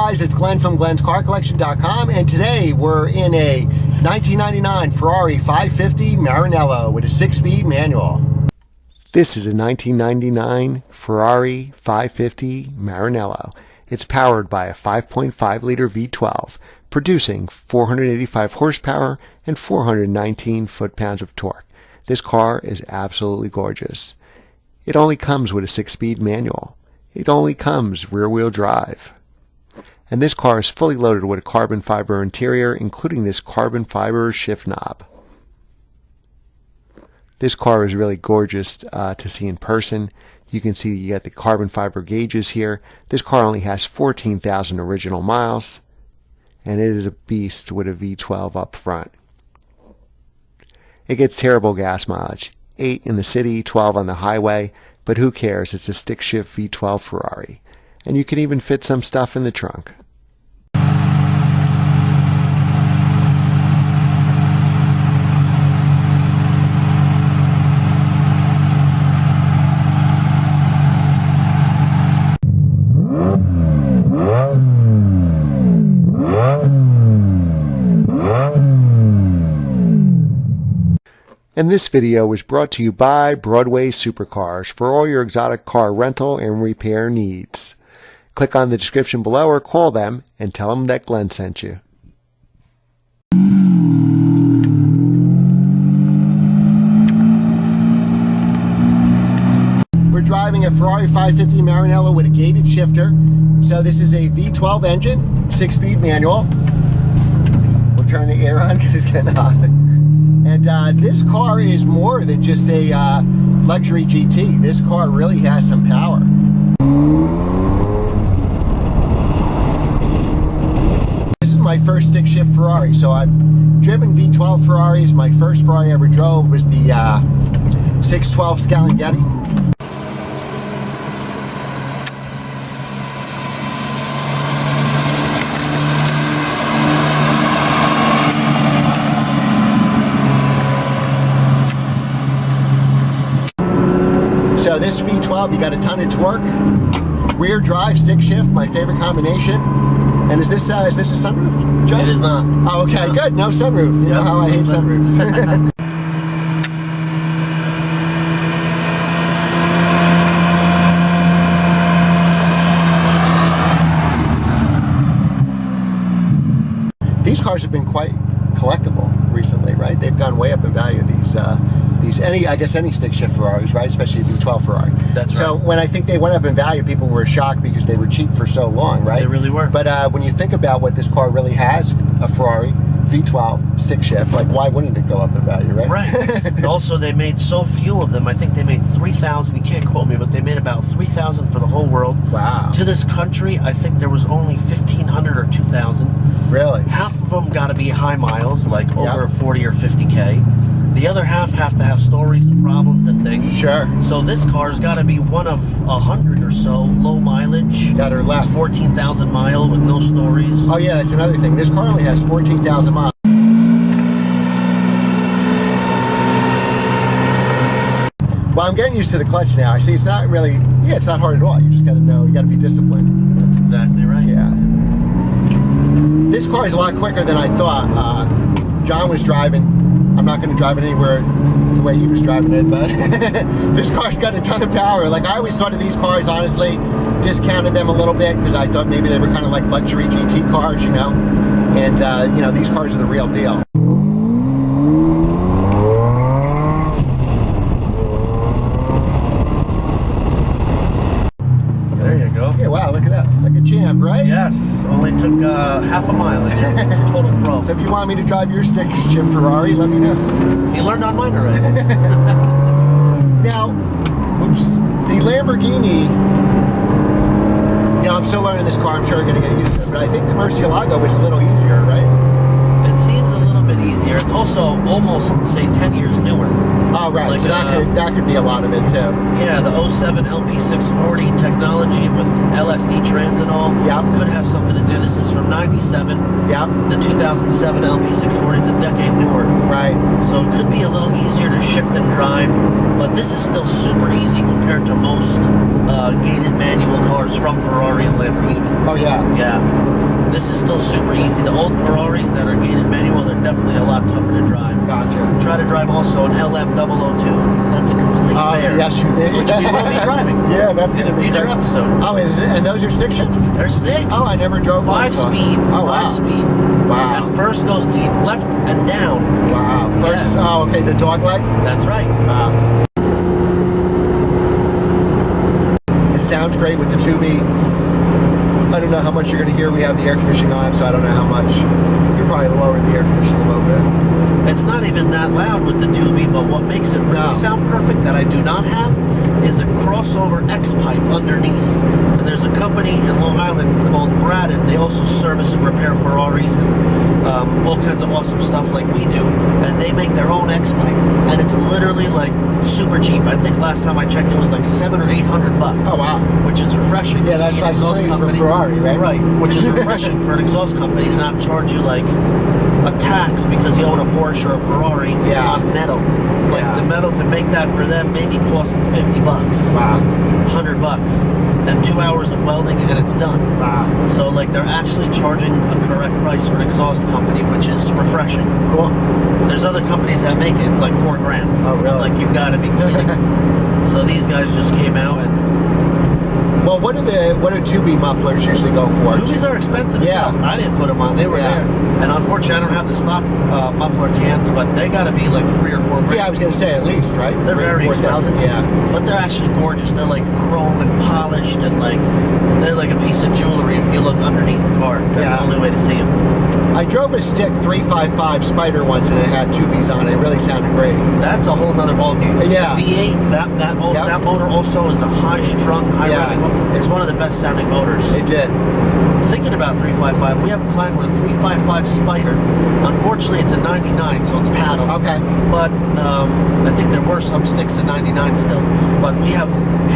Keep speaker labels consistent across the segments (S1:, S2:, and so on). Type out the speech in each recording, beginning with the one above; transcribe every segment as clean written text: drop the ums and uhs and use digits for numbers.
S1: guys, it's Glenn from glenscarcollection.com, and today we're in a 1999 Ferrari 550 Maranello with a 6-speed manual. This is a 1999 Ferrari 550 Maranello. It's powered by a 5.5 liter V12, producing 485 horsepower and 419 foot-pounds of torque. This car is absolutely gorgeous. It only comes with a 6-speed manual. It only comes rear-wheel drive. And this car is fully loaded with a carbon fiber interior, including this carbon fiber shift knob. This car is really gorgeous to see in person. You can see you got the carbon fiber gauges here. This car only has 14,000 original miles, and it is a beast with a V12 up front. It gets terrible gas mileage, 8 in the city, 12 on the highway, but who cares? It's a stick-shift V12 Ferrari. And you can even fit some stuff in the trunk. And this video was brought to you by Broadway Supercars for all your exotic car rental and repair needs. Click on the description below or call them and tell them that Glenn sent you. We're driving a Ferrari 550 Maranello with a gated shifter. So this is a V12 engine, 6-speed manual. We'll turn the air on because it's getting hot. And this car is more than just a luxury GT. This car really has some power. This is my first stick-shift Ferrari. So I've driven V12 Ferraris. My first Ferrari I ever drove was the 612 Scalanghetti. So this V12, you got a ton of torque, rear drive, stick shift, my favorite combination. And is this a sunroof, Joe?
S2: It is not.
S1: Oh, okay, no. Good. No sunroof. You know how I hate sunroofs. These cars have been quite collectible recently, right? They've gone way up in value. Any stick shift Ferraris, right? Especially a V12 Ferrari.
S2: That's right.
S1: So when I think they went up in value, people were shocked because they were cheap for so long, right?
S2: They really were.
S1: But when you think about what this car really has, a Ferrari V12 stick shift, like why wouldn't it go up in value, right?
S2: Right. Also, they made so few of them. I think they made 3,000. You can't quote me, but they made about 3,000 for the whole world.
S1: Wow.
S2: To this country, I think there was only 1,500 or 2,000.
S1: Really?
S2: Half of them got to be high miles, like over 40 or 50K. The other half have to have stories and problems and things.
S1: Sure.
S2: So this car's got to be one of 100 or so low mileage.
S1: Got her left.
S2: 14,000 mile with no stories.
S1: Oh yeah, that's another thing. This car only has 14,000 miles. Well, I'm getting used to the clutch now. I see it's not really, it's not hard at all. You just got to know, you got to be disciplined.
S2: That's exactly right.
S1: Yeah. This car is a lot quicker than I thought. John was driving. I'm not going to drive it anywhere the way he was driving it, but this car's got a ton of power. Like I always thought of these cars, honestly, discounted them a little bit because I thought maybe they were kind of like luxury GT cars, you know. And you know, these cars are the real deal.
S2: There you go.
S1: Yeah, wow, look at that. Like a champ, right?
S2: Yes, only took half a mile. Total pro.
S1: So if you want me to drive your stick shift Ferrari, let me know.
S2: You learned on mine already.
S1: Now, oops, the Lamborghini, you know, I'm still learning this car. I'm sure I'm going to get used to it, but I think the Murcielago is a little easier, right?
S2: It seems a little bit easier. It's also almost, say, 10 years newer.
S1: Oh, right.
S2: Like,
S1: so that could be a lot of it, too.
S2: Yeah, the 07 LP640 technology with LSD trans and all.
S1: Yep.
S2: Could have something to do. This is from 97.
S1: Yep.
S2: The 2007 LP640 is a decade newer.
S1: Right.
S2: So it could be a little easier to shift and drive, but this is still super easy compared to most gated manual cars from Ferrari and Lamborghini.
S1: Oh yeah.
S2: Yeah, this is still super easy. The old Ferraris that are gated manual, they're definitely a lot tougher to drive.
S1: Gotcha.
S2: Try to drive also an LM002. That's a complete bear.
S1: Yes, you did.
S2: Which we will be driving.
S1: Yeah, that's
S2: in
S1: gonna
S2: a
S1: be
S2: future
S1: great.
S2: episode.
S1: Oh, is it? And those are stick shifts?
S2: They're stick.
S1: Oh, I never drove one.
S2: 5-speed.
S1: Oh,
S2: 5-speed.
S1: Wow.
S2: And first goes to left and down.
S1: Wow. First is, oh, okay, the dog leg?
S2: That's right.
S1: Wow. It sounds great with the 2B. I don't know how much you're going to hear. We have the air conditioning on, so I don't know how much. We could probably lower the air conditioning a little bit.
S2: It's not even that loud with the 2B, but what makes it really sound perfect that I do not have is a crossover X pipe underneath. And there's a company in Long Island called Braden. They also service and repair Ferraris and all kinds of awesome stuff like we do. And they make their own X pipe, and it's literally like super cheap. I think last time I checked, it was like $700 or $800.
S1: Oh wow!
S2: Which is refreshing.
S1: Yeah, that's like free for Ferrari, right?
S2: Right, which is refreshing for an exhaust company to not charge you like a tax because you own a Porsche or a Ferrari on metal. Like the metal to make that for them maybe cost $50.
S1: Wow.
S2: $100. And 2 hours of welding and it's done.
S1: Wow.
S2: So like they're actually charging a correct price for an exhaust company, which is refreshing.
S1: Cool.
S2: There's other companies that make it, it's like $4 grand.
S1: Oh really?
S2: Like you gotta be kidding. So these guys just came out and
S1: well, what do 2B mufflers usually go for?
S2: 2Bs are expensive.
S1: Yeah.
S2: I didn't put them on. They were there. And unfortunately, I don't have the stock muffler cans, but they got to be like $3 or $4 grand.
S1: Yeah, I was going to say at least, right?
S2: They're very expensive.
S1: Yeah.
S2: But they're actually gorgeous. They're like chrome and polished and like, they're like a piece of jewelry if you look underneath the car. That's the only way to see them.
S1: I drove a stick 355 Spider once and it had 2Bs on it. It really sounded great.
S2: That's a whole nother ballgame.
S1: Yeah.
S2: The V8, that motor also is a high-strung, high-revving. It's one of the best sounding motors.
S1: It did.
S2: Thinking about 355, we have a client with a 355 Spider. Unfortunately, it's a 99, so it's paddle.
S1: Okay.
S2: But I think there were some sticks in 99 still. But we have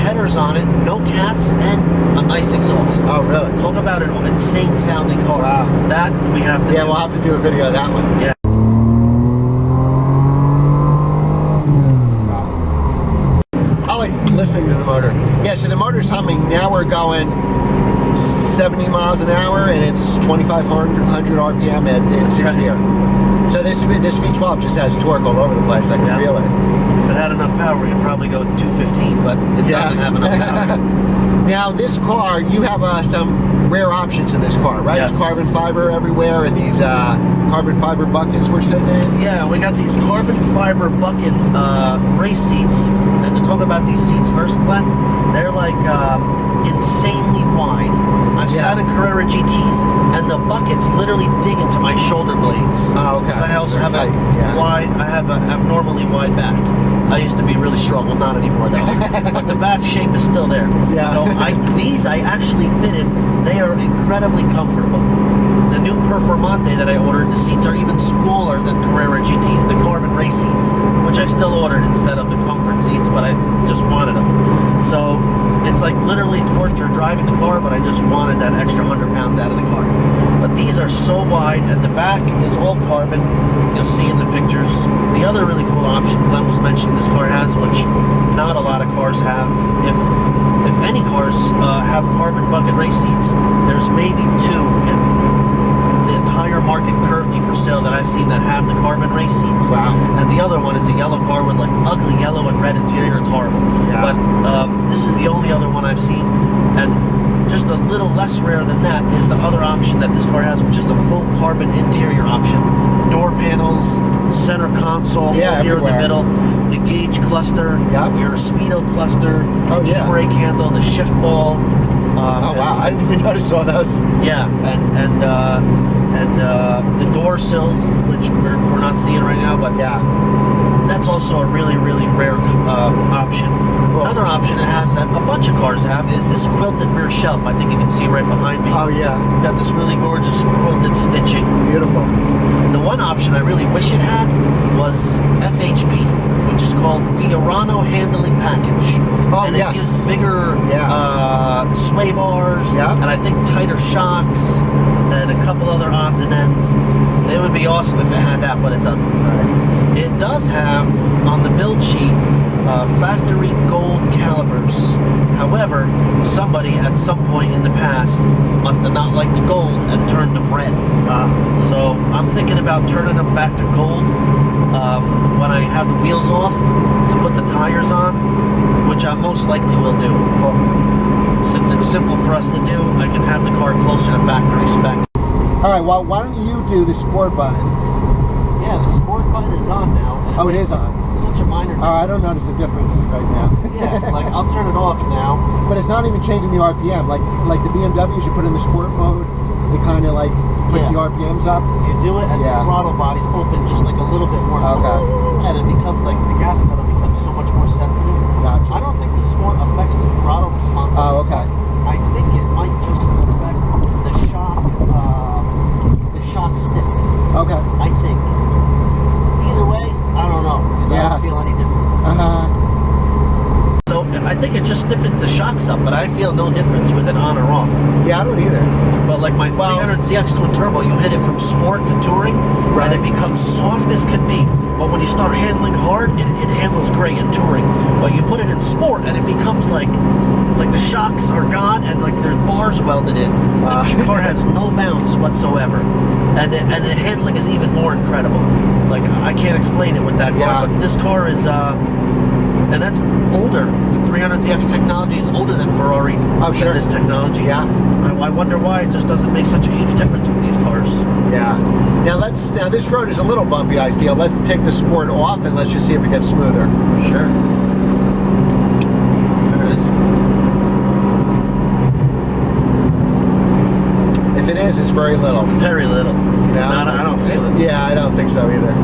S2: headers on it, no cats, and a nice exhaust.
S1: Oh, really?
S2: Talk about an insane sounding car.
S1: Wow.
S2: That we have to
S1: we'll have to do a video of that one.
S2: Yeah.
S1: I like listening to the motor. Yeah, so the motor's humming. Now we're going 70 miles an hour and it's 2,500 RPM at 6 gear. So this V12 just has torque all over the place. I can feel it.
S2: If it had enough power, we could probably go 215, but it doesn't have enough power.
S1: Now this car, you have some rare options in this car, right?
S2: Yes.
S1: It's carbon fiber everywhere and these carbon fiber buckets we're sitting in.
S2: Yeah, we got these carbon fiber bucket race seats. And to talk about these seats first, Glenn, they're like insanely wide. I've sat in Carrera GTs, and the buckets literally dig into my shoulder blades.
S1: Oh, okay.
S2: I also have a wide. I have an abnormally wide back. I used to be really strong, well, not anymore though. But the back shape is still there.
S1: Yeah.
S2: So I actually fitted. They are incredibly comfortable. The new Performante that I ordered, the seats are even smaller than Carrera GTs, the carbon race seats, which I still ordered instead of the comfort seats, but I just wanted them. So it's like literally torture driving the car, but I just wanted that extra 100 pounds out of the car. But these are so wide, and the back is all carbon. You'll see in the pictures. The other really cool option Glenn was mentioning this car has, which not a lot of cars have, if any cars have carbon bucket race seats, there's maybe 2 in the entire market currently for sale that I've seen that have the carbon race seats.
S1: Wow.
S2: And the other one is a yellow car with like ugly yellow and red interior. It's horrible.
S1: Yeah.
S2: But this is the only other one I've seen. And just a little less rare than that is the other option that this car has, which is the full carbon interior option. Door panels, center console, here in the middle, the gauge cluster, your speedo cluster, the brake handle, the shift ball.
S1: Oh wow, I didn't even notice all those.
S2: Yeah, and the door sills, which we're not seeing right now, but that's also a really, really rare option. Cool. Another option it has that a bunch of cars have is this quilted rear shelf. I think you can see right behind me.
S1: Oh yeah.
S2: It's got this really gorgeous quilted stitching.
S1: Beautiful.
S2: The one option I really wish it had was FHP, which is called Fiorano Handling Package.
S1: Oh,
S2: and it gives bigger sway bars, and I think tighter shocks, and a couple other odds and ends. It would be awesome if it had that, but it doesn't.
S1: Right.
S2: It does have, on the build sheet, factory gold calipers. However, somebody at some point in the past must have not liked the gold and turned them red. So I'm thinking about turning them back to gold when I have the wheels off to put the tires on, which I most likely will do. Since it's simple for us to do, I can have the car closer to factory spec.
S1: All right, well, why don't you do the sport button?
S2: Yeah, the sport button is on now.
S1: Oh, it is on.
S2: Such a minor difference.
S1: I don't notice a difference right now.
S2: Yeah, like I'll turn it off now.
S1: But it's not even changing the RPM. Like the BMWs, you put in the sport mode, it kind of like puts the RPMs up.
S2: You do it, and the throttle body's open just like a little bit more.
S1: Okay.
S2: And it becomes like the gas pedal becomes so much more sensitive.
S1: Gotcha.
S2: I don't think the sport affects the throttle response.
S1: Oh, okay.
S2: I think it might just affect the shock stiffness.
S1: Okay.
S2: I think. Either way, I don't know. I don't feel any difference. So I think it just stiffens the shocks up, but I feel no difference with it on or off.
S1: Yeah, I don't either.
S2: But like my 300ZX twin turbo, you hit it from sport to touring, and it becomes soft as can be. But when you start handling hard, it handles great in touring. But you put it in sport, and it becomes like the shocks are gone, and like there's bars welded in. The car has no bounce whatsoever, and the handling is even more incredible. Like I can't explain it with that car, but this car is, and that's older. The 300ZX technology is older than Ferrari.
S1: Oh, sure.
S2: This technology.
S1: Yeah.
S2: I wonder why it just doesn't make such a huge difference with these cars.
S1: Yeah. Now this road is a little bumpy, I feel. Let's take the sport off and let's just see if it gets smoother.
S2: Sure. There it is.
S1: If it is, it's very little.
S2: Very little.
S1: You know?
S2: I don't feel it.
S1: Yeah, I don't think so either.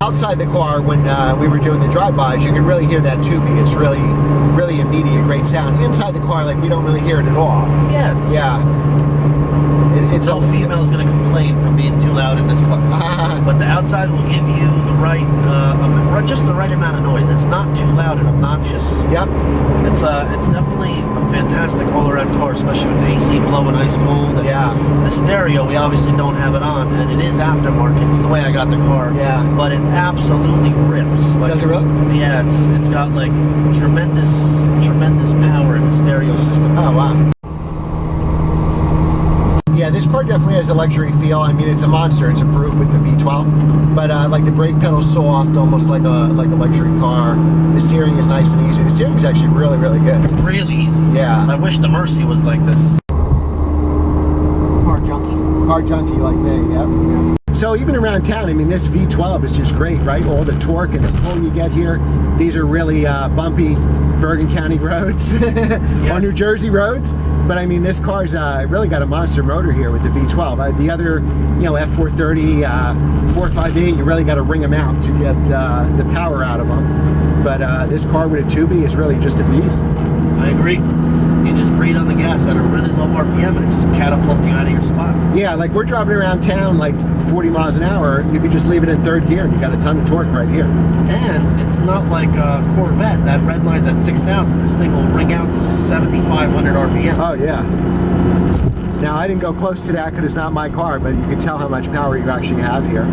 S1: Outside the car, when we were doing the drive-bys, you can really hear that tubing. It's really, really immediate, great sound. Inside the car, like, we don't really hear it at all.
S2: Yeah.
S1: It's
S2: no female is going to complain from being too loud in this car. But the outside will give you the right, just the right amount of noise. It's not too loud and obnoxious.
S1: Yep.
S2: It's definitely a fantastic all-around car, especially with the AC blowing ice cold. And the stereo, we obviously don't have it on, and it is aftermarket. It's the way I got the car.
S1: Yeah.
S2: But it absolutely rips. Like,
S1: does it really?
S2: Yeah, it's got like tremendous power in the stereo system.
S1: Oh wow. Yeah, this car definitely has a luxury feel. I mean, it's a monster. It's improved with the V12, but like the brake pedal's soft, almost like a luxury car. The steering is nice and easy. The steering is actually really, really good.
S2: Really easy.
S1: Yeah.
S2: I wish the Mercy was like this. Car junkie
S1: like me. Yep. So even around town, I mean, this V12 is just great, right? All the torque and the pull you get here. These are really bumpy Bergen County roads or New Jersey roads. But I mean, this car's really got a monster motor here with the V12. The other, F430, 458, you really got to ring them out to get the power out of them. But this car with a 2B is really just a beast.
S2: I agree. You just breathe on the gas at a really low RPM and it just catapults you out of your spot.
S1: Yeah, like we're driving around town like 40 miles an hour. You could just leave it in third gear and you got a ton of torque right here.
S2: And it's not like a Corvette that red line's at 6,000. This thing will ring out to 7,500 RPM.
S1: Oh yeah. Now I didn't go close to that because it's not my car, but you can tell how much power you actually have here.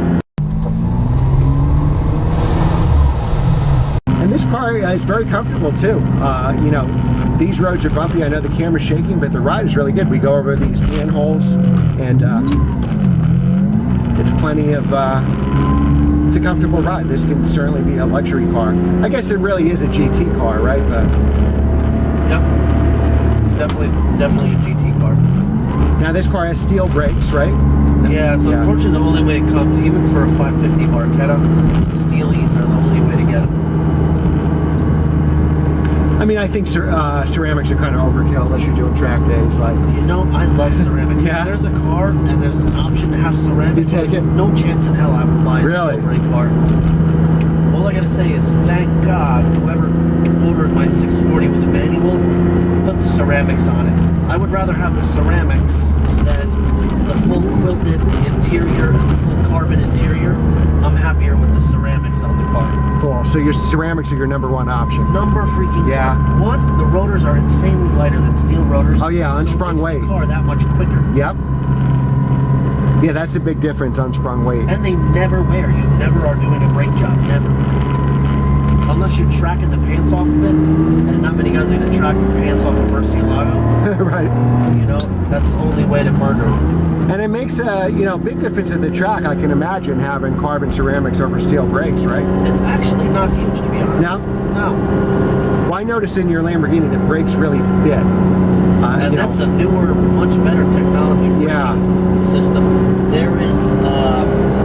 S1: And this car is very comfortable too. These roads are bumpy. I know the camera's shaking, but the ride is really good. We go over these manholes, and it's plenty of. It's a comfortable ride. This can certainly be a luxury car. I guess it really is a GT car, right? But
S2: yep, definitely a GT car.
S1: Now this car has steel brakes, right?
S2: Yeah, it's unfortunately the only way it comes, even for a 550 Barchetta, steelies are the only way to get them.
S1: I mean, I think ceramics are kind of overkill unless you're doing track days. Like,
S2: I love ceramics.
S1: Yeah.
S2: If there's a car and there's an option to have ceramics,
S1: you take it?
S2: No chance in hell I would buy a steel brake car. All I gotta say is thank God whoever ordered my 640 with a manual put the ceramics on it. I would rather have the ceramics than the full quilted interior and the full carbon interior. I'm happier with the ceramics on the car.
S1: Cool. So your ceramics are your number one option.
S2: Number freaking
S1: one.
S2: One, the rotors are insanely lighter than steel rotors.
S1: Oh yeah, unsprung
S2: so it makes
S1: weight.
S2: the car that much quicker.
S1: Yep. Yeah, that's a big difference on sprung weight.
S2: And they never wear. You never are doing a brake job. Never. Unless you're tracking the pants off of it, and not many guys are going to track the pants off of Murcielago.
S1: Right.
S2: You know, that's the only way to murder them.
S1: And it makes a big difference in the track. I can imagine having carbon ceramics over steel brakes, right?
S2: It's actually not huge, to be honest.
S1: No?
S2: No.
S1: Well, I noticed in your Lamborghini the brakes really big.
S2: And that's a newer, much better technology system. There is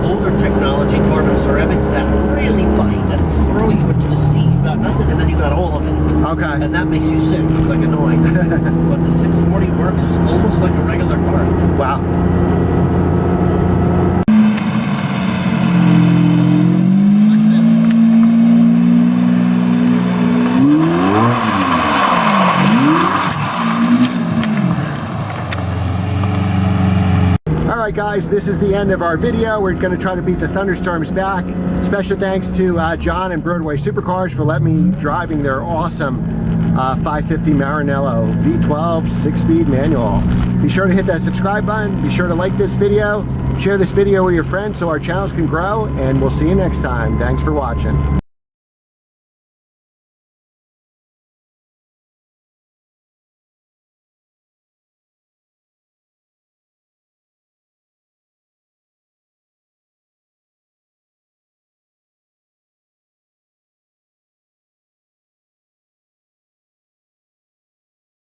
S2: older technology, carbon ceramics, that really bite, that throw you into the seat. You got nothing, and then you got all of it.
S1: Okay.
S2: And that makes you sick. It's like annoying. But the 640 works almost like a regular car.
S1: Wow. Alright guys, this is the end of our video. We're going to try to beat the thunderstorms back. Special thanks to John and Broadway Supercars for letting me driving their awesome 550 Maranello V12 6-speed manual. Be sure to hit that subscribe button. Be sure to like this video. Share this video with your friends so our channels can grow. And we'll see you next time. Thanks for watching.